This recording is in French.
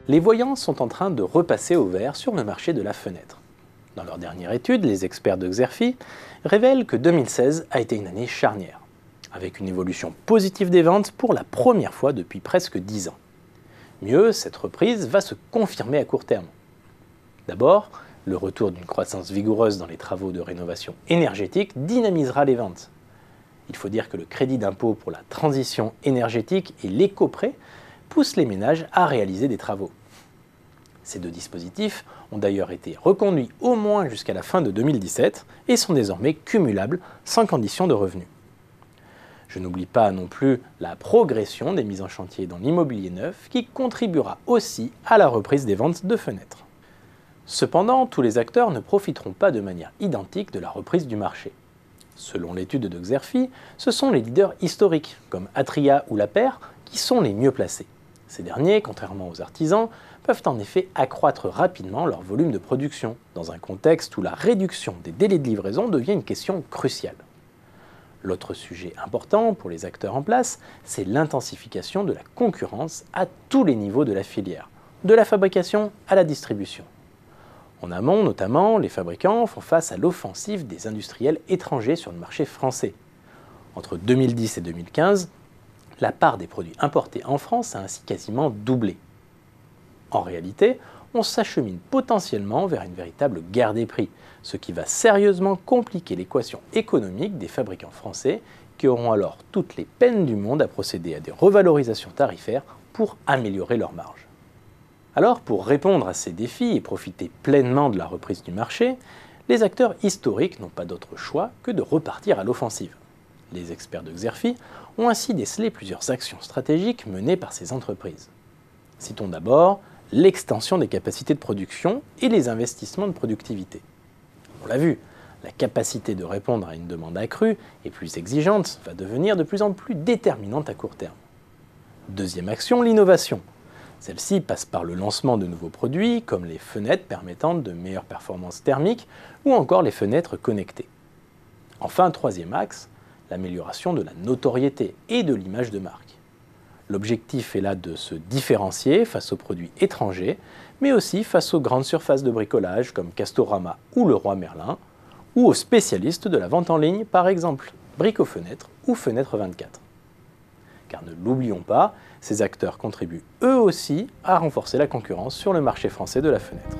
Les voyants sont en train de repasser au vert sur le marché de la fenêtre. Dans leur dernière étude, les experts de Xerfi révèlent que 2016 a été une année charnière, avec une évolution positive des ventes pour la première fois depuis presque 10 ans. Mieux, cette reprise va se confirmer à court terme. D'abord, le retour d'une croissance vigoureuse dans les travaux de rénovation énergétique dynamisera les ventes. Il faut dire que le crédit d'impôt pour la transition énergétique et l'éco-prêt poussent les ménages à réaliser des travaux. Ces deux dispositifs ont d'ailleurs été reconduits au moins jusqu'à la fin de 2017 et sont désormais cumulables sans condition de revenu. Je n'oublie pas non plus la progression des mises en chantier dans l'immobilier neuf qui contribuera aussi à la reprise des ventes de fenêtres. Cependant, tous les acteurs ne profiteront pas de manière identique de la reprise du marché. Selon l'étude de Xerfi, ce sont les leaders historiques, comme Atria ou La Paire, qui sont les mieux placés. Ces derniers, contrairement aux artisans, peuvent en effet accroître rapidement leur volume de production, dans un contexte où la réduction des délais de livraison devient une question cruciale. L'autre sujet important pour les acteurs en place, c'est l'intensification de la concurrence à tous les niveaux de la filière, de la fabrication à la distribution. En amont, notamment, les fabricants font face à l'offensive des industriels étrangers sur le marché français. Entre 2010 et 2015, la part des produits importés en France a ainsi quasiment doublé. En réalité, on s'achemine potentiellement vers une véritable guerre des prix, ce qui va sérieusement compliquer l'équation économique des fabricants français qui auront alors toutes les peines du monde à procéder à des revalorisations tarifaires pour améliorer leurs marges. Alors, pour répondre à ces défis et profiter pleinement de la reprise du marché, les acteurs historiques n'ont pas d'autre choix que de repartir à l'offensive. Les experts de Xerfi ont ainsi décelé plusieurs actions stratégiques menées par ces entreprises. Citons d'abord l'extension des capacités de production et les investissements de productivité. On l'a vu, la capacité de répondre à une demande accrue et plus exigeante va devenir de plus en plus déterminante à court terme. Deuxième action, l'innovation. Celle-ci passe par le lancement de nouveaux produits comme les fenêtres permettant de meilleures performances thermiques ou encore les fenêtres connectées. Enfin, troisième axe, l'amélioration de la notoriété et de l'image de marque. L'objectif est là de se différencier face aux produits étrangers, mais aussi face aux grandes surfaces de bricolage comme Castorama ou Leroy Merlin, ou aux spécialistes de la vente en ligne, par exemple Brico Fenêtre ou Fenêtre 24. Car ne l'oublions pas, ces acteurs contribuent eux aussi à renforcer la concurrence sur le marché français de la fenêtre.